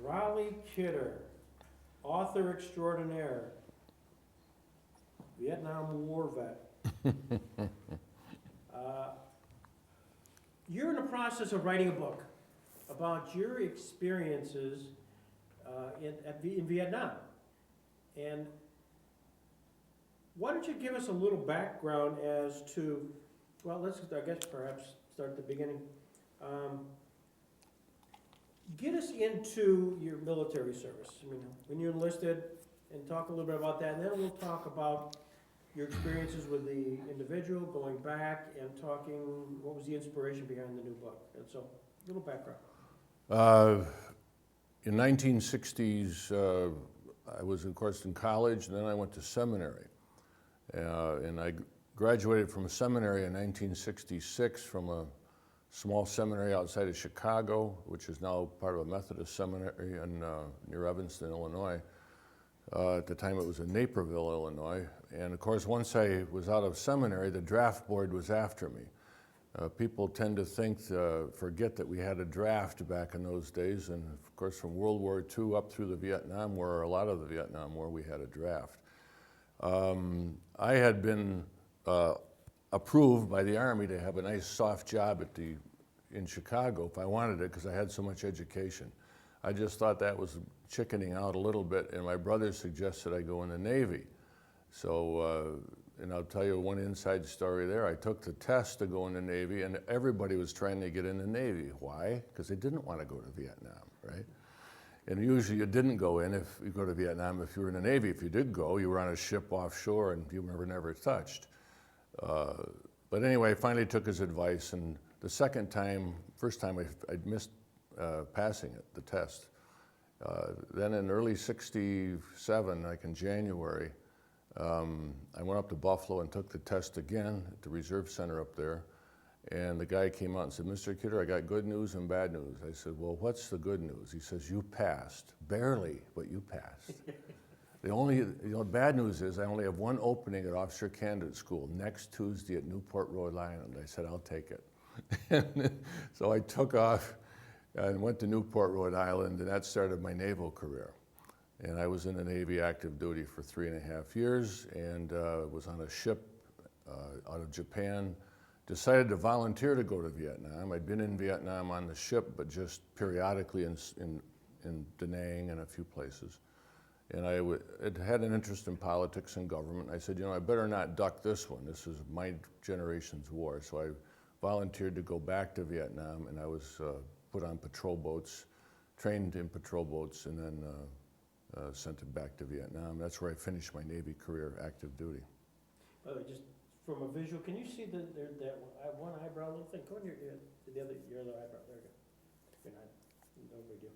Raleigh Kidder, author extraordinaire, Vietnam War vet. You're in the process of writing a book about your experiences in Vietnam. And why don't you give us a little background as to, well, let's, I guess, perhaps start at the beginning. Get us into your military service. I mean, when you enlisted, and talk a little bit about that, and then we'll talk about your experiences with the individual, going back and talking, what was the inspiration behind the new book? And so, a little background. In 1960s, I was, of course, in college, and then I went to seminary. And I graduated from a seminary in 1966 from a small seminary outside of Chicago, which is now part of a Methodist seminary near Evanston, Illinois. At the time, it was in Naperville, Illinois. And of course, once I was out of seminary, the draft board was after me. People tend to forget that we had a draft back in those days. And of course, from World War II up through the Vietnam War, or a lot of the Vietnam War, we had a draft. I had been approved by the Army to have a nice soft job in Chicago if I wanted it, because I had so much education. I just thought that was chickening out a little bit, and my brother suggested I go in the Navy. So, and I'll tell you one inside story there. I took the test to go in the Navy, and everybody was trying to get in the Navy. Why? Because they didn't want to go to Vietnam, right? And usually you didn't go in if you go to Vietnam if you were in the Navy. If you did go, you were on a ship offshore and you were never touched. But anyway, I finally took his advice, and the first time I'd missed passing it, the test. Then in early '67, like in January, I went up to Buffalo and took the test again at the Reserve Center up there. And the guy came out and said, "Mr. Kidder, I got good news and bad news." I said, "Well, what's the good news?" He says, "You passed. Barely, but you passed." The bad news is I only have one opening at Officer Candidate School next Tuesday at Newport, Rhode Island. I said, "I'll take it." So I took off and went to Newport, Rhode Island, and that started my naval career. And I was in the Navy active duty for 3.5 years, and was on a ship out of Japan. Decided to volunteer to go to Vietnam. I'd been in Vietnam on the ship, but just periodically in Da Nang and a few places. And I had an interest in politics and government. I said, I better not duck this one. This is my generation's war. So I volunteered to go back to Vietnam, and I was put on patrol boats, trained in patrol boats, and then sent it back to Vietnam. That's where I finished my Navy career, active duty. By the way, just from a visual, can you see that one eyebrow little thing? Go on your other eyebrow. There you go. You're not, no big deal.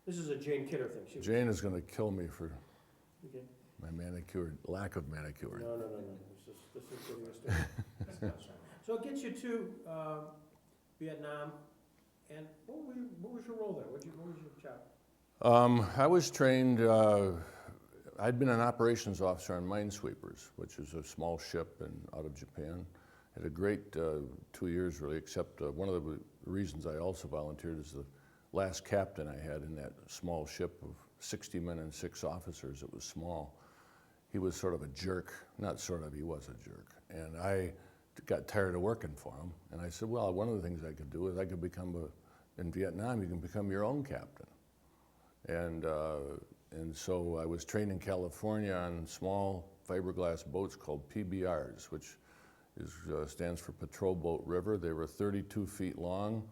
This is a Jane Kidder thing. Jane is going to kill me for okay. my lack of manicure. No. This is getting a story. So it gets you to Vietnam, and what was your role there? What was your job? I was trained. I'd been an operations officer on minesweepers, which is a small ship out of Japan. Had a great 2 years, really, except one of the reasons I also volunteered is the last captain I had in that small ship of 60 men and 6 officers. It was small. He was sort of a jerk. Not sort of, he was a jerk. And I got tired of working for him. And I said, well, one of the things I could do is I could in Vietnam, you can become your own captain. And so I was trained in California on small fiberglass boats called PBRs, which stands for Patrol Boat River. They were 32 feet long.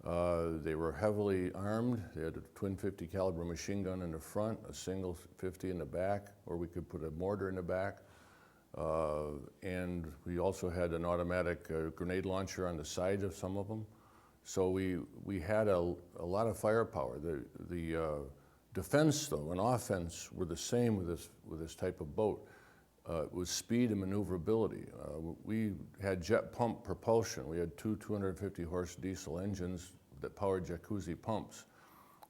They were heavily armed. They had a twin .50 caliber machine gun in the front, a single .50 in the back, or we could put a mortar in the back. And we also had an automatic grenade launcher on the side of some of them. So we had a lot of firepower. The defense, though, and offense were the same with this type of boat. It was speed and maneuverability. We had jet pump propulsion. We had two 250-horse diesel engines that powered jacuzzi pumps.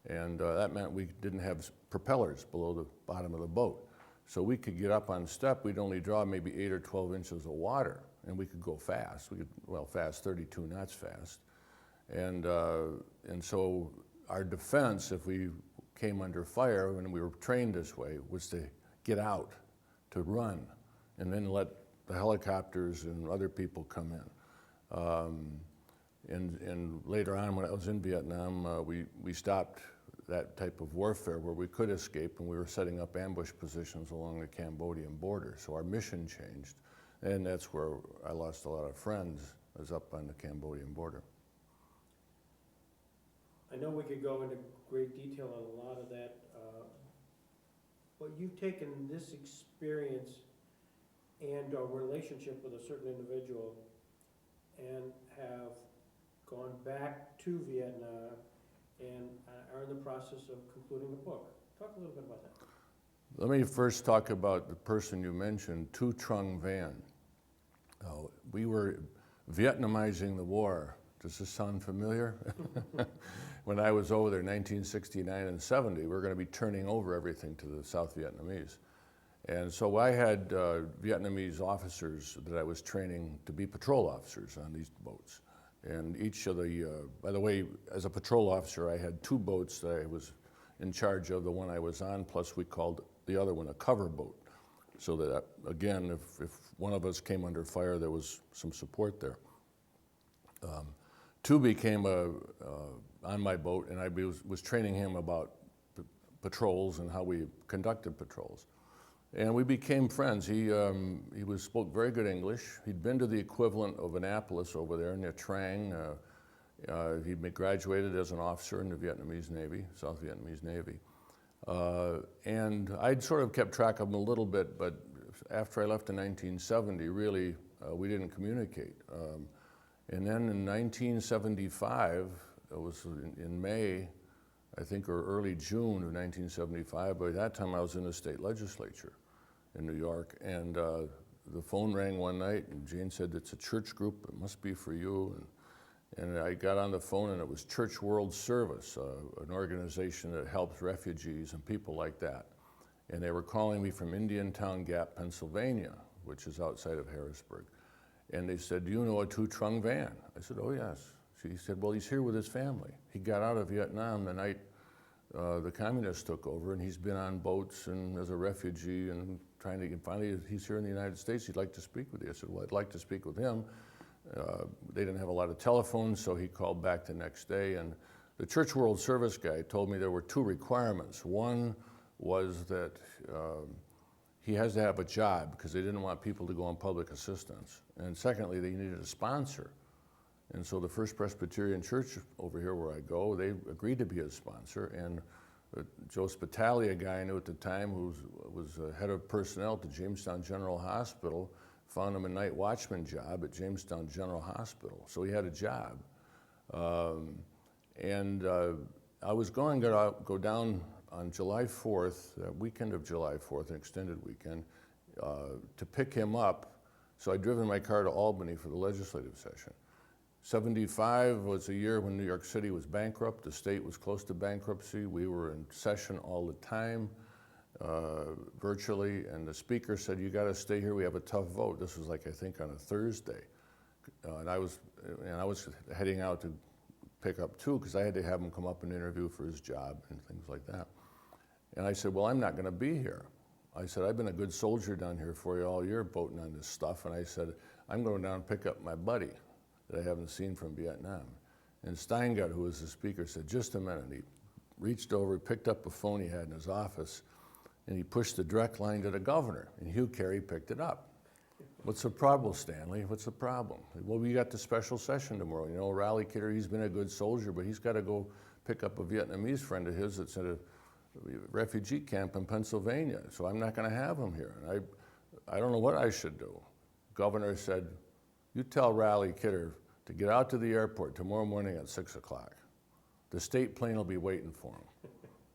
And that meant we didn't have propellers below the bottom of the boat. So we could get up on step. We'd only draw maybe 8 or 12 inches of water, and we could go fast. Fast, 32 knots fast. And so our defense, if we came under fire, when we were trained this way, was to get out, to run, and then let the helicopters and other people come in. And later on, when I was in Vietnam, we stopped that type of warfare where we could escape, and we were setting up ambush positions along the Cambodian border. So our mission changed, and that's where I lost a lot of friends, was up on the Cambodian border. I know we could go into great detail on a lot of that, but you've taken this experience and a relationship with a certain individual and have gone back to Vietnam and are in the process of concluding a book. Talk a little bit about that. Let me first talk about the person you mentioned, Tu Trung Van. We were Vietnamizing the war. Does this sound familiar? When I was over there in 1969 and 70, we were going to be turning over everything to the South Vietnamese. And so I had Vietnamese officers that I was training to be patrol officers on these boats. And each of the, by the way, as a patrol officer, I had 2 boats that I was in charge of, the one I was on, plus we called the other one a cover boat. So that, again, if one of us came under fire, there was some support there. Tu became on my boat, and I was training him about patrols and how we conducted patrols. And we became friends. He spoke very good English. He'd been to the equivalent of Annapolis over there near Trang. He'd graduated as an officer in the Vietnamese Navy, South Vietnamese Navy. And I'd sort of kept track of him a little bit, but after I left in 1970, really, we didn't communicate. And then in 1975, it was in May, I think, or early June of 1975, by that time I was in the state legislature in New York, and the phone rang one night, and Jane said, "It's a church group, it must be for you." And I got on the phone, and it was Church World Service, an organization that helps refugees and people like that. And they were calling me from Indiantown Gap, Pennsylvania, which is outside of Harrisburg. And they said, "Do you know a Tu Trung Van?" I said, "Oh, yes." She said, "Well, he's here with his family. He got out of Vietnam the night the communists took over, and he's been on boats and as a refugee and trying to get, finally he's here in the United States, he'd like to speak with you." I said, "Well, I'd like to speak with him." They didn't have a lot of telephones, so he called back the next day, and the Church World Service guy told me there were 2 requirements. One was that he has to have a job because they didn't want people to go on public assistance. And secondly, they needed a sponsor. And so the First Presbyterian Church over here where I go, they agreed to be his sponsor. And Joe Spitali, a guy I knew at the time who was head of personnel at the Jamestown General Hospital, found him a night watchman job at Jamestown General Hospital. So he had a job. I was going to go down on July 4th, weekend of July 4th, an extended weekend, to pick him up. So I'd driven my car to Albany for the legislative session. 75 was a year when New York City was bankrupt. The state was close to bankruptcy. We were in session all the time, virtually, and the speaker said, "You got to stay here. We have a tough vote." This was like, I think, on a Thursday. And I was heading out to pick up Tu because I had to have him come up and interview for his job and things like that. And I said, "Well, I'm not going to be here." I said, "I've been a good soldier down here for you all year boating on this stuff." And I said, "I'm going down and pick up my buddy that I haven't seen from Vietnam." And Steingart, who was the speaker, said, "Just a minute." He reached over, picked up a phone he had in his office, and he pushed the direct line to the governor. And Hugh Carey picked it up. "What's the problem, Stanley? What's the problem?" "Well, we got the special session tomorrow. You know, Raleigh Kidder, he's been a good soldier, but he's got to go pick up a Vietnamese friend of his that's in a refugee camp in Pennsylvania. So I'm not going to have him here. And I don't know what I should do." Governor said, "You tell Raleigh Kidder to get out to the airport tomorrow morning at 6 o'clock. The state plane will be waiting for him."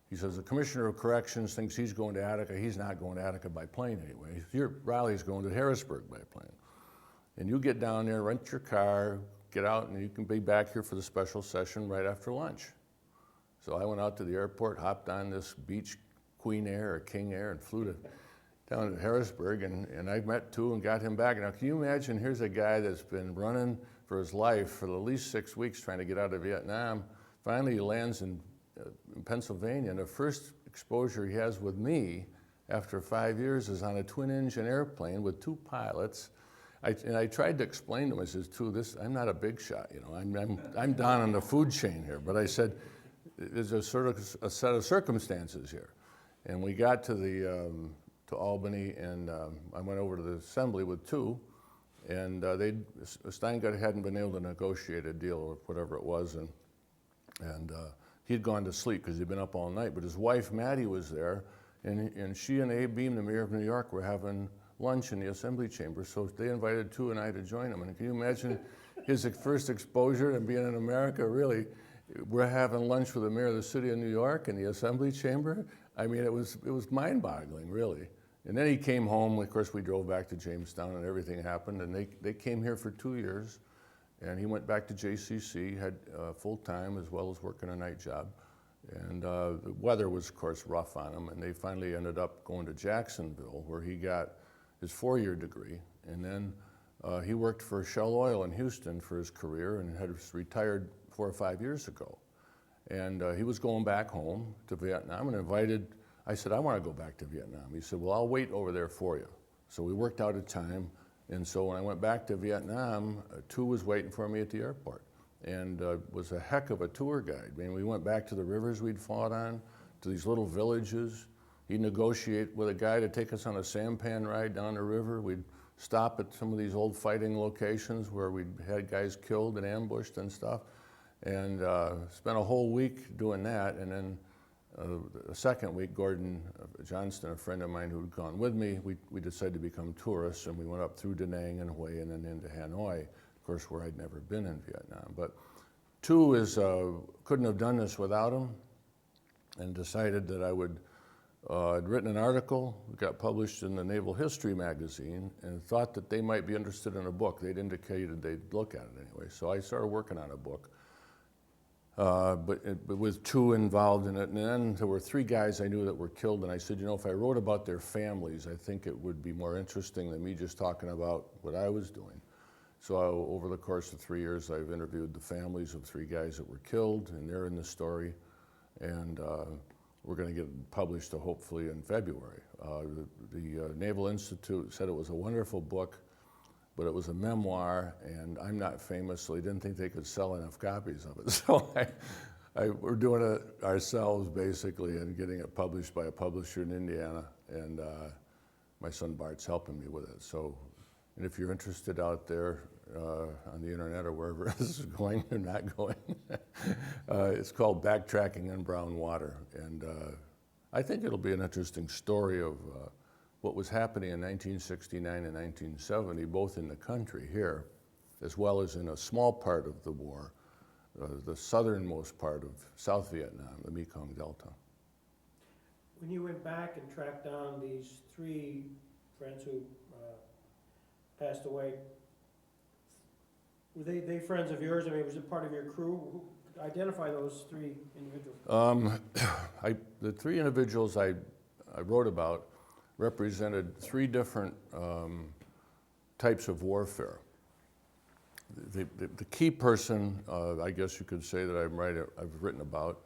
He says, "The Commissioner of Corrections thinks he's going to Attica. He's not going to Attica by plane anyway. Raleigh's going to Harrisburg by plane. And you get down there, rent your car, get out, and you can be back here for the special session right after lunch." So I went out to the airport, hopped on this Beach Queen Air or King Air, and flew down to Harrisburg, and I met Tu and got him back. Now, can you imagine, here's a guy that's been running for his life for at least 6 weeks trying to get out of Vietnam. Finally, he lands in in Pennsylvania, and the first exposure he has with me after 5 years is on a twin-engine airplane with 2 pilots. And I tried to explain to him, I said, I'm not a big shot, you know, I'm down on the food chain here. But I said, there's a sort of a set of circumstances here. And we got to to Albany, and I went over to the assembly with 2, and Steingart hadn't been able to negotiate a deal or whatever it was, and he'd gone to sleep because he'd been up all night. But his wife Mattie was there, and she and Abe Beam, the mayor of New York, were having lunch in the assembly chamber. So they invited 2 and I to join them. And can you imagine his first exposure to being in America? Really, we're having lunch with the mayor of the city of New York in the assembly chamber. I mean, it was mind-boggling, really. And then he came home. Of course, we drove back to Jamestown, and everything happened. And they came here for 2 years, and he went back to JCC, had full-time as well as working a night job. And the weather was, of course, rough on him. And they finally ended up going to Jacksonville, where he got his 4-year degree. And then he worked for Shell Oil in Houston for his career and had retired 4 or 5 years ago. And he was going back home to Vietnam and I said, I want to go back to Vietnam. He said, well, I'll wait over there for you. So we worked out a time. And so when I went back to Vietnam, 2 was waiting for me at the airport, and was a heck of a tour guide. I mean, we went back to the rivers we'd fought on, to these little villages. He'd negotiate with a guy to take us on a sampan ride down the river. We'd stop at some of these old fighting locations where we'd had guys killed and ambushed and stuff, and spent a whole week doing that. And then the second week, Gordon Johnston, a friend of mine who'd gone with me, we decided to become tourists, and we went up through Da Nang and Hue and then into Hanoi, of course, where I'd never been in Vietnam. But Tu couldn't have done this without him, and decided that I'd written an article, it got published in the Naval History magazine, and thought that they might be interested in a book. They'd indicated they'd look at it anyway. So I started working on a book. But with 2 involved in it. And then there were 3 guys I knew that were killed, and I said, you know, if I wrote about their families, I think it would be more interesting than me just talking about what I was doing. So over the course of 3 years, I've interviewed the families of 3 guys that were killed, and they're in the story. And we're going to get it published hopefully in February. The Naval Institute said it was a wonderful book, but it was a memoir, and I'm not famous, so they didn't think they could sell enough copies of it. So we're doing it ourselves, basically, and getting it published by a publisher in Indiana, and my son Bart's helping me with it. So, and if you're interested out there on the internet or wherever this is going or not going, it's called Backtracking in Brown Water. And I think it'll be an interesting story of what was happening in 1969 and 1970, both in the country here, as well as in a small part of the war, the southernmost part of South Vietnam, the Mekong Delta. When you went back and tracked down these 3 friends who passed away, were they friends of yours? I mean, was it part of your crew? Identify those 3 individuals. The 3 individuals I wrote about represented 3 different types of warfare. The key person, I guess you could say that I've written about,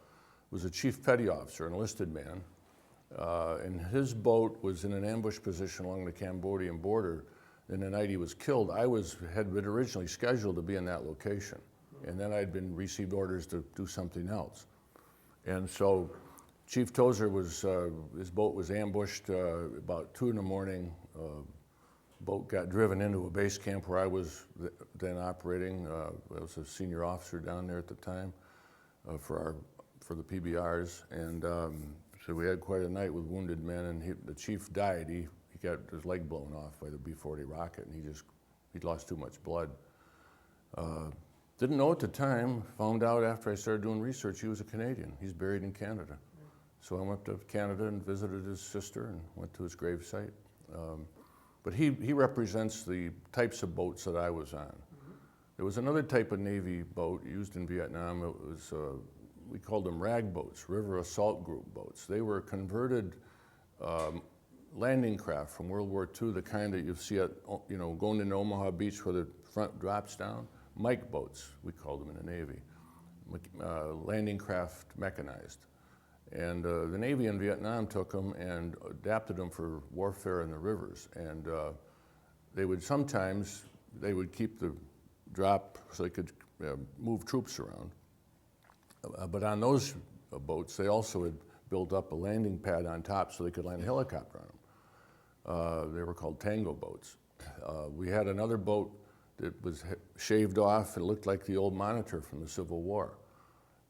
was a chief petty officer, an enlisted man, and his boat was in an ambush position along the Cambodian border. And the night he was killed, had been originally scheduled to be in that location, and then I'd received orders to do something else, and so Chief Tozer his boat was ambushed about 2 in the morning. Boat got driven into a base camp where I was then operating. I was a senior officer down there at the time for the PBRs, and so we had quite a night with wounded men. And the chief died. He got his leg blown off by the B-40 rocket, and he'd lost too much blood. Didn't know at the time. Found out after I started doing research he was a Canadian. He's buried in Canada. So I went to Canada and visited his sister and went to his gravesite. But he represents the types of boats that I was on. There was another type of Navy boat used in Vietnam. It was, we called them RAG boats, River Assault Group boats. They were converted landing craft from World War II, the kind that you see at, going into Omaha Beach where the front drops down. Mike boats, we called them in the Navy. landing craft mechanized. And the Navy in Vietnam took them and adapted them for warfare in the rivers. And they would sometimes, they would keep the drop so they could move troops around. But on those boats, they also had built up a landing pad on top so they could land a helicopter on them. They were called Tango boats. We had another boat that was shaved off. It looked like the old Monitor from the Civil War.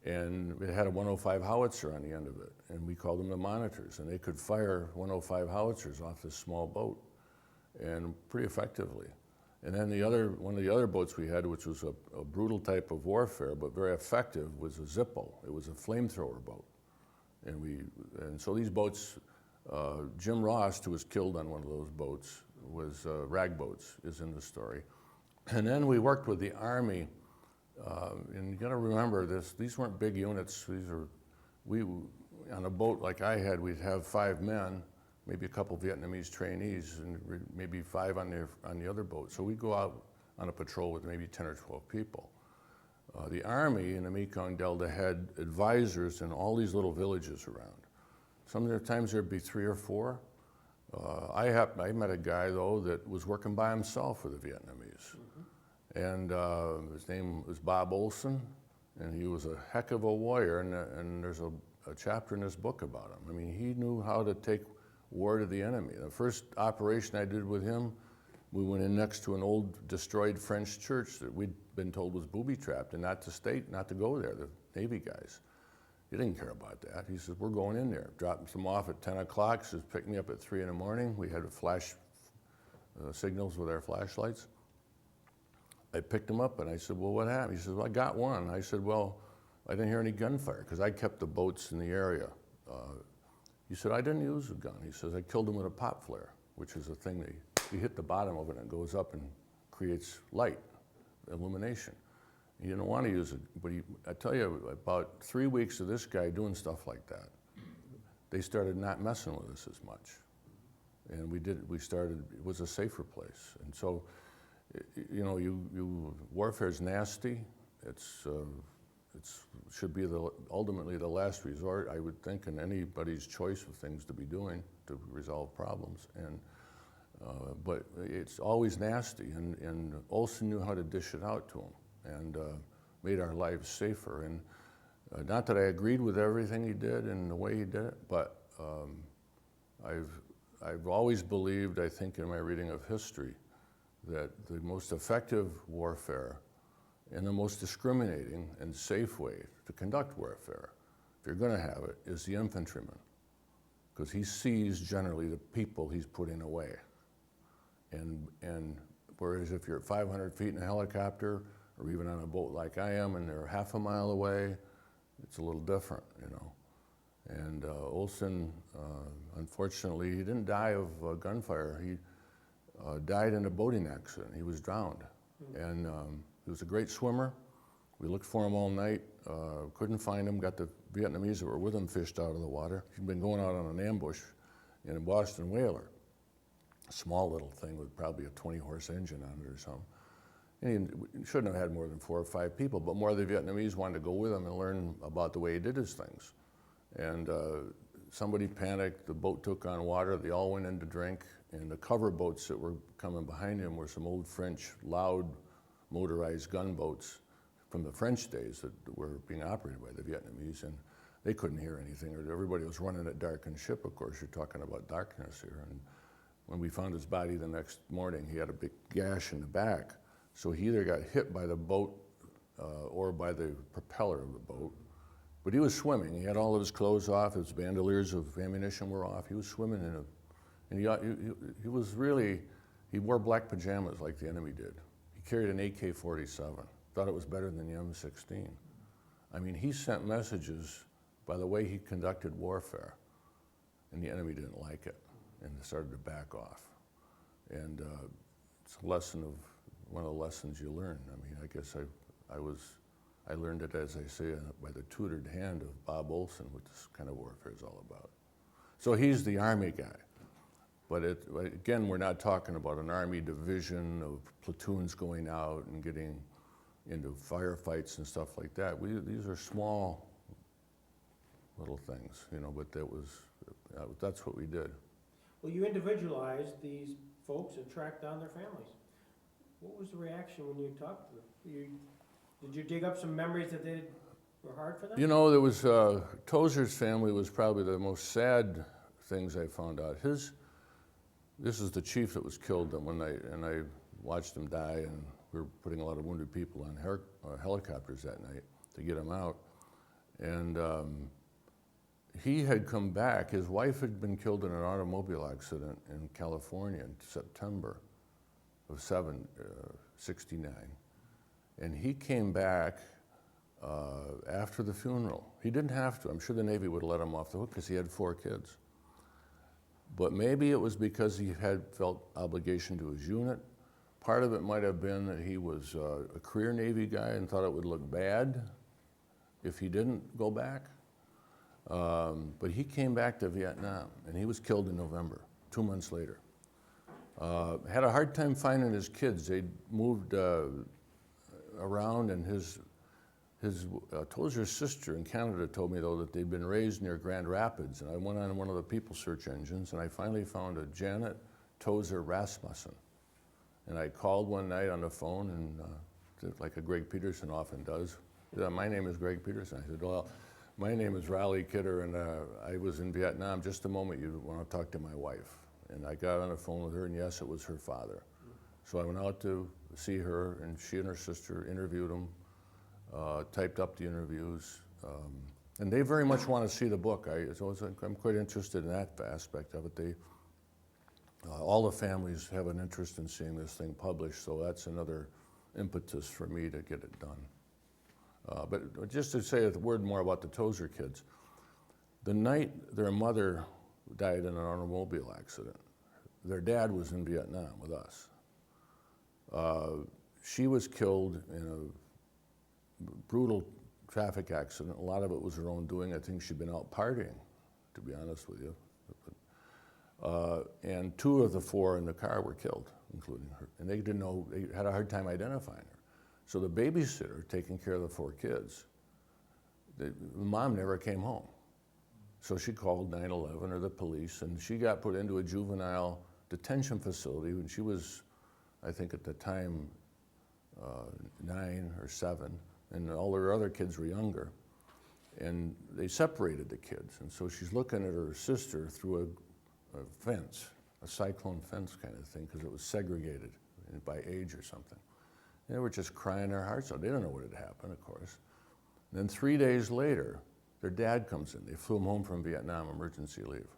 And it had a 105 howitzer on the end of it. And we called them the Monitors. And they could fire 105 howitzers off this small boat, and pretty effectively. And then one of the other boats we had, which was a brutal type of warfare, but very effective, was a Zippo. It was a flamethrower boat. And so these boats, Jim Ross, who was killed on one of those boats, was rag boats, is in the story. And then we worked with the Army, and you gotta remember this, these weren't big units. On a boat like I had, we'd have 5 men, maybe a couple Vietnamese trainees, and maybe 5 on the other boat. So we'd go out on a patrol with maybe 10 or 12 people. The Army in the Mekong Delta had advisors in all these little villages around. Sometimes there'd be 3 or 4. I met a guy, though, that was working by himself with the Vietnamese. And his name was Bob Olson, and he was a heck of a warrior, and there's a chapter in this book about him. I mean, he knew how to take war to the enemy. The first operation I did with him, we went in next to an old destroyed French church that we'd been told was booby-trapped and not to go there, the Navy guys. He didn't care about that. He said, we're going in there. Dropped them off at 10 o'clock, says, pick me up at 3 in the morning. We had flash signals with our flashlights. I picked him up and I said, well, what happened? He said, well, I got one. I said, well, I didn't hear any gunfire because I kept the boats in the area. He said, I didn't use a gun. He says, I killed him with a pop flare, which is a thing that you hit the bottom of it and it goes up and creates light, illumination. He didn't want to use it, but I tell you, about 3 weeks of this guy doing stuff like that, they started not messing with us as much. And it was a safer place. And so, you know, warfare is nasty. It should be ultimately the last resort, I would think, in anybody's choice of things to be doing to resolve problems. But it's always nasty, and Olson knew how to dish it out to him, and made our lives safer. And not that I agreed with everything he did and the way he did it, but I've always believed, I think, in my reading of history, that the most effective warfare and the most discriminating and safe way to conduct warfare, if you're going to have it, is the infantryman, because he sees generally the people he's putting away. And whereas if you're at 500 feet in a helicopter, or even on a boat like I am, and they're half a mile away, it's a little different, you know. And Olson, unfortunately, he didn't die of gunfire. He died in a boating accident. He was drowned. And he was a great swimmer. We looked for him all night, couldn't find him, got the Vietnamese that were with him fished out of the water. He'd been going out on an ambush in a Boston whaler, a small little thing with probably a 20-horse engine on it or something. And he shouldn't have had more than 4 or 5 people, but more of the Vietnamese wanted to go with him and learn about the way he did his things. And somebody panicked, the boat took on water, they all went in to drink, and the cover boats that were coming behind him were some old French, loud, motorized gunboats from the French days that were being operated by the Vietnamese, and they couldn't hear anything, or everybody was running a darkened ship. Of course, you're talking about darkness here. And when we found his body the next morning, he had a big gash in the back. So he either got hit by the boat or by the propeller of the boat. But he was swimming. He had all of his clothes off. His bandoliers of ammunition were off. He was swimming and he was really, he wore black pajamas like the enemy did. He carried an AK-47, thought it was better than the M16. I mean, he sent messages by the way he conducted warfare, and the enemy didn't like it, and they started to back off. And it's a lesson of, one of the lessons you learn. I mean, I guess I learned it, as I say, by the tutored hand of Bob Olson, what this kind of warfare is all about. So he's the Army guy. But again, we're not talking about an Army division of platoons going out and getting, into firefights and stuff like that. These are small little things, you know, but that's what we did. Well, you individualized these folks and tracked down their families. What was the reaction when you talked to them? Did you dig up some memories that were hard for them? You know, there was, Tozer's family was probably the most sad things I found out. This is the chief that was killed that one night, and I watched him die, and we were putting a lot of wounded people on helicopters that night to get him out. And he had come back. His wife had been killed in an automobile accident in California in September of '69. And he came back after the funeral. He didn't have to. I'm sure the Navy would have let him off the hook because he had 4 kids. But maybe it was because he had felt obligation to his unit. Part of it might have been that he was a career Navy guy and thought it would look bad if he didn't go back. But he came back to Vietnam, and he was killed in November, 2 months later. Had a hard time finding his kids. They'd moved around, and Tozer's sister in Canada told me, though, that they'd been raised near Grand Rapids, and I went on one of the people search engines, and I finally found a Janet Tozer Rasmussen. And I called one night on the phone, and like a Greg Peterson often does, my name is Greg Peterson. I said, well, my name is Raleigh Kidder, and I was in Vietnam. Just a moment, you want to talk to my wife. And I got on the phone with her, and yes, it was her father. So I went out to see her, and she and her sister interviewed him, typed up the interviews. And they very much want to see the book. I'm quite interested in that aspect of it. All the families have an interest in seeing this thing published, so that's another impetus for me to get it done. But just to say a word more about the Tozer kids, the night their mother died in an automobile accident, their dad was in Vietnam with us. She was killed in a brutal traffic accident. A lot of it was her own doing. I think she'd been out partying, to be honest with you. And 2 of the 4 in the car were killed, including her. And they didn't know, they had a hard time identifying her. So the babysitter taking care of the 4 kids, the mom never came home. So she called 911 or the police, and she got put into a juvenile detention facility when she was, I think at the time, 9 or 7, and all her other kids were younger. And they separated the kids, and so she's looking at her sister through a fence, a cyclone fence kind of thing, because it was segregated by age or something. And they were just crying their hearts out. They don't know what had happened, of course. And then 3 days later, their dad comes in. They flew him home from Vietnam, emergency leave.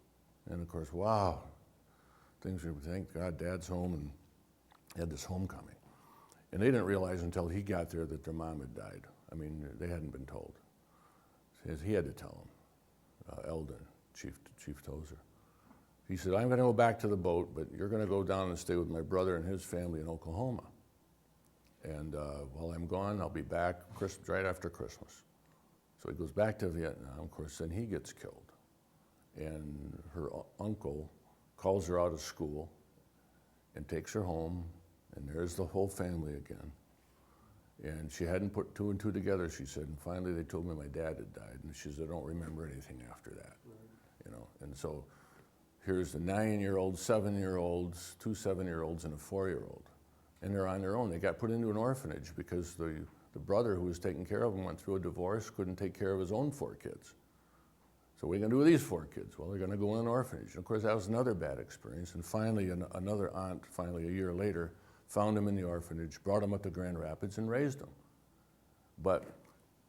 And of course, wow, things were, thank God Dad's home, and had this homecoming. And they didn't realize until he got there that their mom had died. I mean, they hadn't been told. He had to tell them, Eldon, Chief Tozer. He said, I'm going to go back to the boat, but you're going to go down and stay with my brother and his family in Oklahoma. And while I'm gone, I'll be back right after Christmas. So he goes back to Vietnam. Of course, then he gets killed. And her uncle calls her out of school and takes her home, and there's the whole family again. And she hadn't put 2 and 2 together, she said, and finally they told me my dad had died, and she said, I don't remember anything after that. You know, and so here's the 9-year-old, 7-year-olds, 2 7-year-olds, and a 4-year-old. And they're on their own. They got put into an orphanage because the brother who was taking care of them went through a divorce, couldn't take care of his own 4 kids. So what are you going to do with these 4 kids? Well, they're going to go in an orphanage. And of course, that was another bad experience. And finally, another aunt, a year later, found him in the orphanage, brought him up to Grand Rapids, and raised him. But,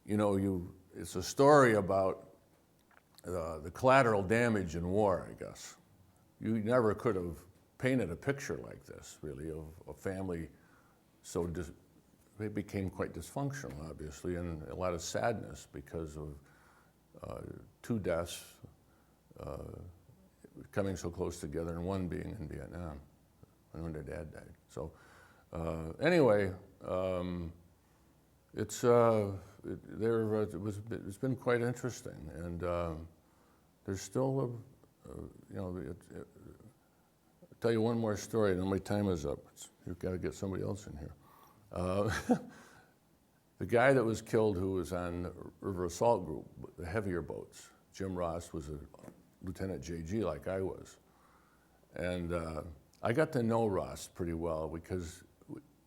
you know, it's a story about the collateral damage in war, I guess. You never could have painted a picture like this, really, of a family so they became quite dysfunctional, obviously, and a lot of sadness because of 2 deaths coming so close together, and one being in Vietnam when their dad died. So anyway, it's been quite interesting, and there's still you know, I'll tell you one more story, and then my time is up. You've got to get somebody else in here. The guy that was killed who was on the River Assault Group, the heavier boats, Jim Ross was a Lieutenant JG like I was. And I got to know Ross pretty well because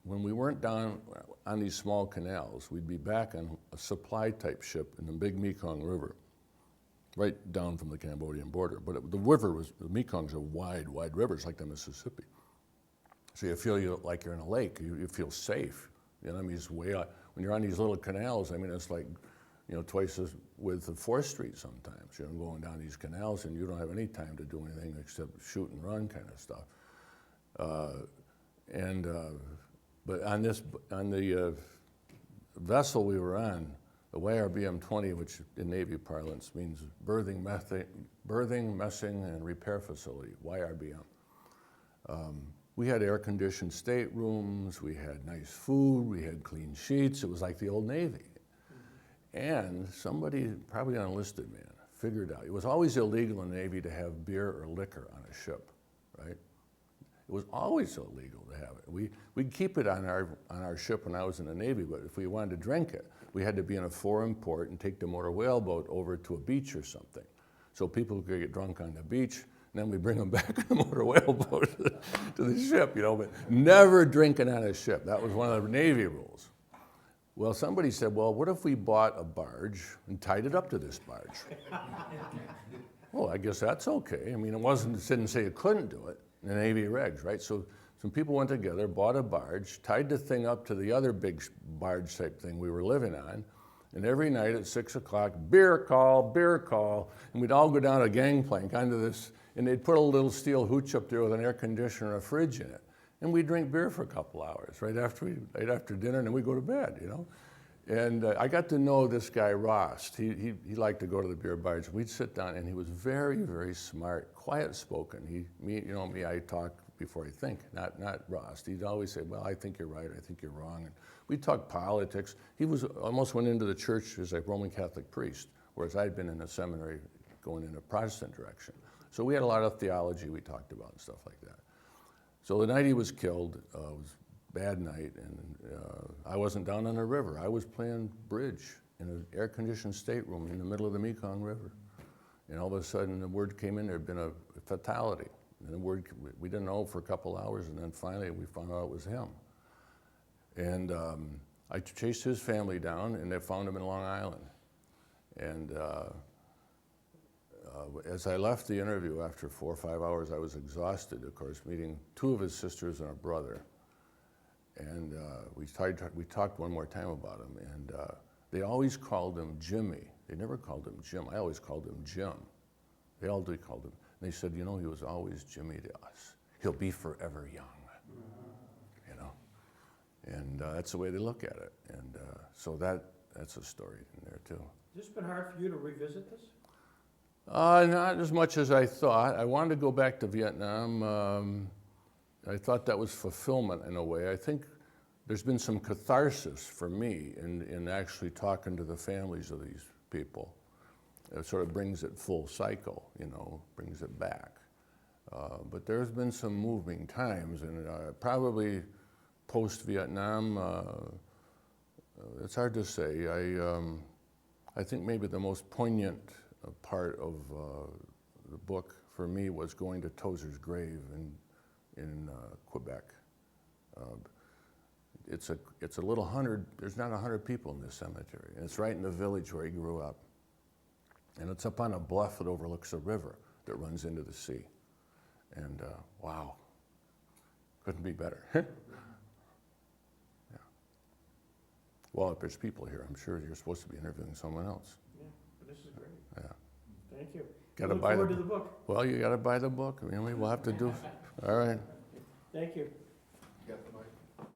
when we weren't down on these small canals, we'd be back on a supply type ship in the big Mekong River, right down from the Cambodian border. But the river was, the Mekong's a wide river, it's like the Mississippi. So you feel like you're in a lake, you feel safe. You know, I mean, it's way out. When you're on these little canals, I mean, it's like, you know, twice the width of 4th Street sometimes, you know, going down these canals and you don't have any time to do anything except shoot and run kind of stuff. But on the vessel we were on, the YRBM-20, which in Navy parlance means berthing, messing, and repair facility, YRBM. We had air-conditioned staterooms, we had nice food, we had clean sheets. It was like the old Navy. And somebody, probably an enlisted man, figured out, it was always illegal in the Navy to have beer or liquor on a ship, right? It was always illegal to have it. We'd keep it on our ship when I was in the Navy, but if we wanted to drink it, we had to be in a foreign port and take the motor whaleboat over to a beach or something. So people could get drunk on the beach, and then we bring them back on the motor whaleboat to the ship, you know, but never drinking on a ship. That was one of the Navy rules. Well, somebody said, well, what if we bought a barge and tied it up to this barge? Well, I guess that's okay. I mean, it didn't say you couldn't do it in the Navy regs, right? So some people went together, bought a barge, tied the thing up to the other big barge type thing we were living on, and every night at 6 o'clock, beer call, and we'd all go down a gangplank onto this, and they'd put a little steel hooch up there with an air conditioner and a fridge in it. And we'd drink beer for a couple hours right after dinner, and then we'd go to bed, you know? And I got to know this guy, Ross. He liked to go to the beer barge. We'd sit down, and he was very, very smart, quiet-spoken. I talk before I think, not Ross. He'd always say, well, I think you're right, I think you're wrong. And we'd talk politics. He almost went into the church as a Roman Catholic priest, whereas I'd been in a seminary going in a Protestant direction. So we had a lot of theology we talked about and stuff like that. So the night he was killed, it was a bad night, and I wasn't down on the river. I was playing bridge in an air-conditioned stateroom in the middle of the Mekong River. And all of a sudden, the word came in there had been a fatality. And the word, we didn't know for a couple hours, and then finally we found out it was him. And I chased his family down, and they found him in Long Island. And as I left the interview after 4 or 5 hours, I was exhausted, of course, meeting 2 of his sisters and a brother. And we talked one more time about him, and they always called him Jimmy. They never called him Jim. I always called him Jim. They all did called him. And they said, you know, he was always Jimmy to us. He'll be forever young, you know? And that's the way they look at it. And so that's a story in there, too. Has this been hard for you to revisit this? Not as much as I thought. I wanted to go back to Vietnam. I thought that was fulfillment in a way. I think there's been some catharsis for me in actually talking to the families of these people. It sort of brings it full cycle, you know, brings it back. But there's been some moving times, and probably post-Vietnam, it's hard to say. I think maybe the most poignant part of the book for me was going to Tozer's grave in Quebec. It's a little 100, there's not 100 people in this cemetery, and it's right in the village where he grew up. And it's up on a bluff that overlooks a river that runs into the sea. And wow, couldn't be better. Yeah. Well, if there's people here, I'm sure you're supposed to be interviewing someone else. Yeah, but this is great. Yeah. Thank you. Gotta Look buy forward to the book. Well, you got to buy the book. I mean, we'll have to do. All right. Thank you.